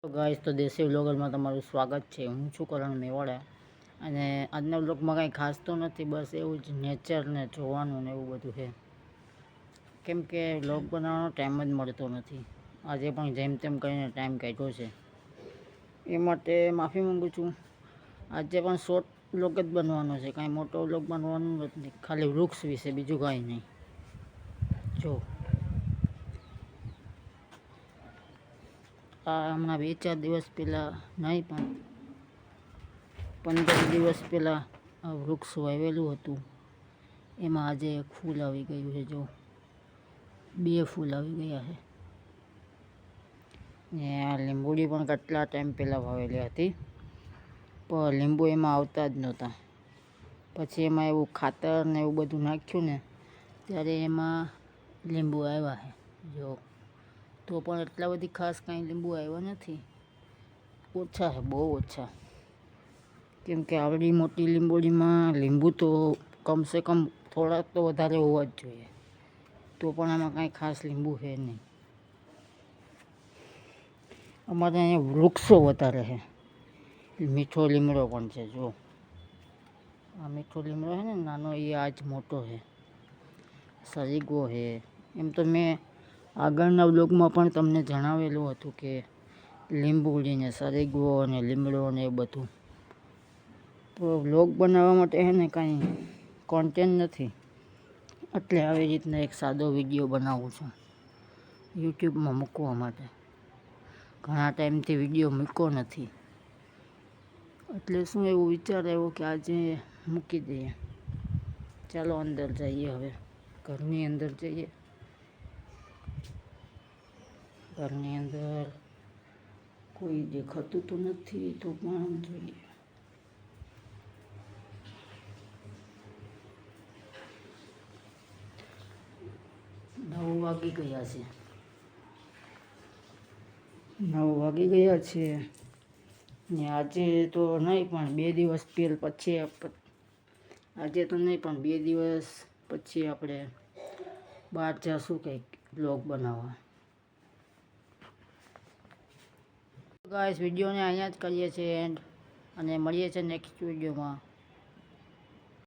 તો ગાઈસ, તો દેશી વ્લોગરમાં તમારું સ્વાગત છે। હું છું કરણ મેવાડા અને આજના વ્લોગમાં કાંઈ ખાસ તો નથી, બસ એવું જ નેચરને જોવાનું ને એવું બધું છે। કેમ કે વ્લોગ બનાવવાનો ટાઈમ જ મળતો નથી। આજે પણ જેમ તેમ કરીને ટાઈમ કાઢ્યો છે, એ માટે માફી માગું છું। આજે પણ શોર્ટ વ્લોગ જ બનવાનો છે, કાંઈ મોટો વ્લોગ બનવાનો નથી, ખાલી વૃક્ષ વિશે, બીજું કાંઈ નહીં। જો આ હમણાં 2-4 દિવસ પહેલાં નહીં પણ 15 દિવસ પહેલાં આ વૃક્ષ વાવેલું હતું, એમાં આજે એક ફૂલ આવી ગયું છે। જો 2 ફૂલ આવી ગયા છે ને આ લીંબુડી પણ કેટલા ટાઈમ પહેલાં વાવેલી હતી, પણ લીંબુ એમાં આવતા જ નહોતા। પછી એમાં એવું ખાતર ને એવું બધું નાખ્યું ને ત્યારે એમાં લીંબુ આવ્યા છે। જો તો પણ એટલા બધી ખાસ કાંઈ લીંબુ આવ્યા નથી, ઓછા છે, બહુ ઓછા। કેમ કે આવડી મોટી લીંબોડીમાં લીંબુ તો કમસે કમ થોડાક તો વધારે હોવા જ જોઈએ, તો પણ આમાં કાંઈ ખાસ લીંબુ છે નહીં। અમારે અહીંયા વૃક્ષો વધારે છે, મીઠો લીમડો પણ છે। જો આ મીઠો લીમડો છે ને નાનો, એ આજ મોટો છે, સરીગવો છે। એમ તો મેં આગળના વ્લોગમાં પણ તમને જણાવેલું હતું કે લીંબુડી ને સરીગવો અને લીમડો ને એ બધું, તો વ્લોગ બનાવવા માટે છે ને કાંઈ કોન્ટેન્ટ નથી, એટલે આવી રીતના એક સાદો વિડીયો બનાવું છું યુટ્યુબમાં મૂકવા માટે। ઘણા ટાઈમથી વિડીયો મૂક્યો નથી, એટલે શું એવું વિચાર આવ્યો કે આજે મૂકી દઈએ। ચાલો અંદર જઈએ, હવે ઘરની અંદર જઈએ। ઘરની અંદર કોઈ દેખાતું તો નથી, તો પણ જોઈએ। 9 વાગી ગયા છે, 9 વાગી ગયા છે ને આજે તો નહીં પણ 2 દિવસ પછી આજે તો નહીં પણ 2 દિવસ પછી આપણે બહાર જઈશું કંઈક બ્લોગ બનાવવા। ગાઈસ, વિડીયોને અહીંયા જ કરીએ છીએ એન્ડ, અને મળીએ છીએ નેક્સ્ટ વિડીયોમાં।